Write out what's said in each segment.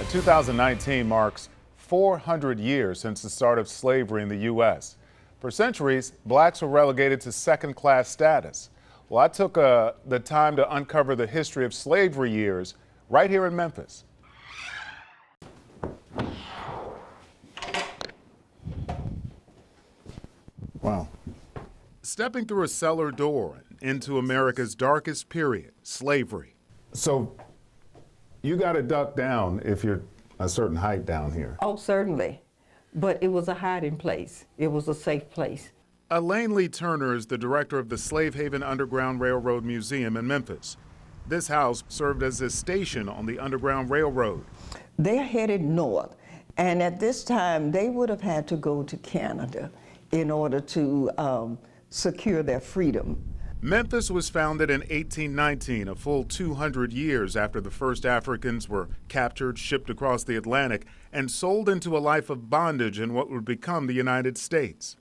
2019 marks 400 years since the start of slavery in the U.S. For centuries, blacks were relegated to second-class status. Well, I took the time to uncover the history of slavery years right here in Memphis. Wow. Stepping through a cellar door into America's darkest period, slavery. So you got to duck down if you're a certain height down here. Oh, certainly. But it was a hiding place. It was a safe place. Elaine Lee Turner is the director of the Slave Haven Underground Railroad Museum in Memphis. This house served as a station on the Underground Railroad. They're headed north, and at this time they would have had to go to Canada in order to secure their freedom. Memphis was founded in 1819, a full 200 years after the first Africans were captured, shipped across the Atlantic, and sold into a life of bondage in what would become the United States.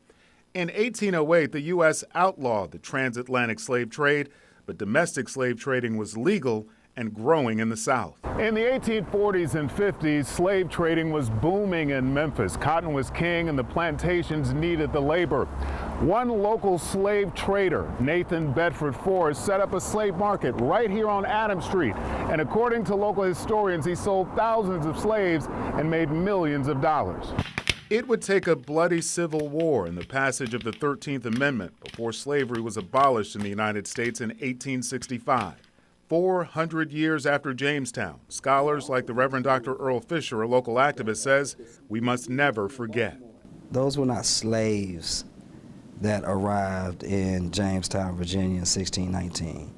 In 1808, the U.S. outlawed the transatlantic slave trade, but domestic slave trading was legal and growing in the South. In the 1840s and 50s, slave trading was booming in Memphis. Cotton was king and the plantations needed the labor. One local slave trader, Nathan Bedford Forrest, set up a slave market right here on Adams Street. And according to local historians, he sold thousands of slaves and made millions of dollars. It would take a bloody civil war and the passage of the 13th Amendment before slavery was abolished in the United States in 1865. 400 years after Jamestown, scholars like the Reverend Dr. Earl Fisher, a local activist, says we must never forget. Those were not slaves that arrived in Jamestown, Virginia in 1619.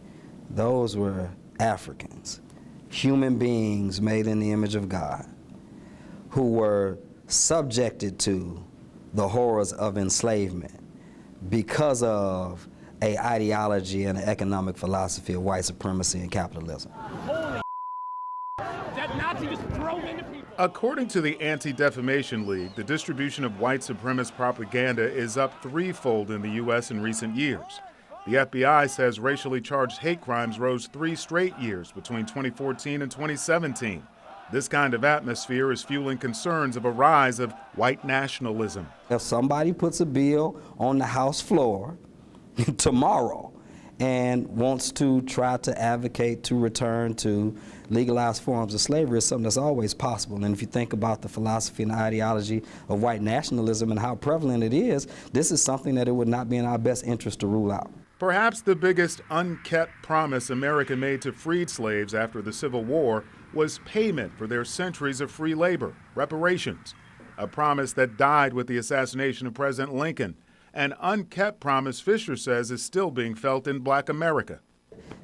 Those were Africans, human beings made in the image of God, who were subjected to the horrors of enslavement because of an ideology and an economic philosophy of white supremacy and capitalism. That Nazi just drove into people. According to the Anti-Defamation League, the distribution of white supremacist propaganda is up threefold in the U.S. in recent years. The FBI says racially charged hate crimes rose 3 straight years between 2014 and 2017. This kind of atmosphere is fueling concerns of a rise of white nationalism. If somebody puts a bill on the House floor tomorrow and wants to try to advocate to return to legalized forms of slavery, it's something that's always possible. And if you think about the philosophy and the ideology of white nationalism and how prevalent it is, this is something that it would not be in our best interest to rule out. Perhaps the biggest unkept promise America made to freed slaves after the Civil War was payment for their centuries of free labor, reparations, a promise that died with the assassination of President Lincoln. An unkept promise Fisher says is still being felt in black America.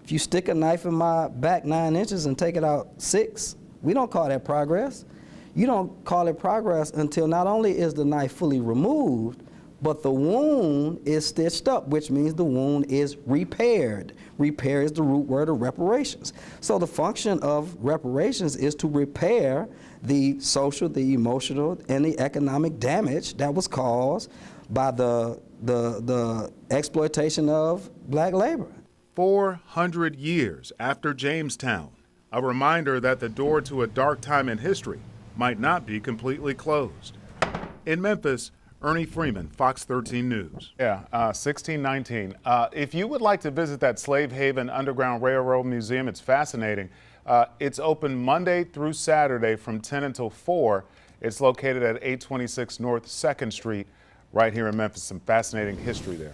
If you stick a knife in my back 9 inches and take it out 6, we don't call that progress. You don't call it progress until not only is the knife fully removed, but the wound is stitched up, which means the wound is repaired. Repair is the root word of reparations. So the function of reparations is to repair the social, the emotional, and the economic damage that was caused by the exploitation of black labor. 400 years after Jamestown, a reminder that the door to a dark time in history might not be completely closed. In Memphis, Ernie Freeman, Fox 13 News. Yeah, 1619. If you would like to visit that Slave Haven Underground Railroad Museum, it's fascinating. It's open Monday through Saturday from 10 until 4. It's located at 826 North 2nd Street, right here in Memphis. Some fascinating history there.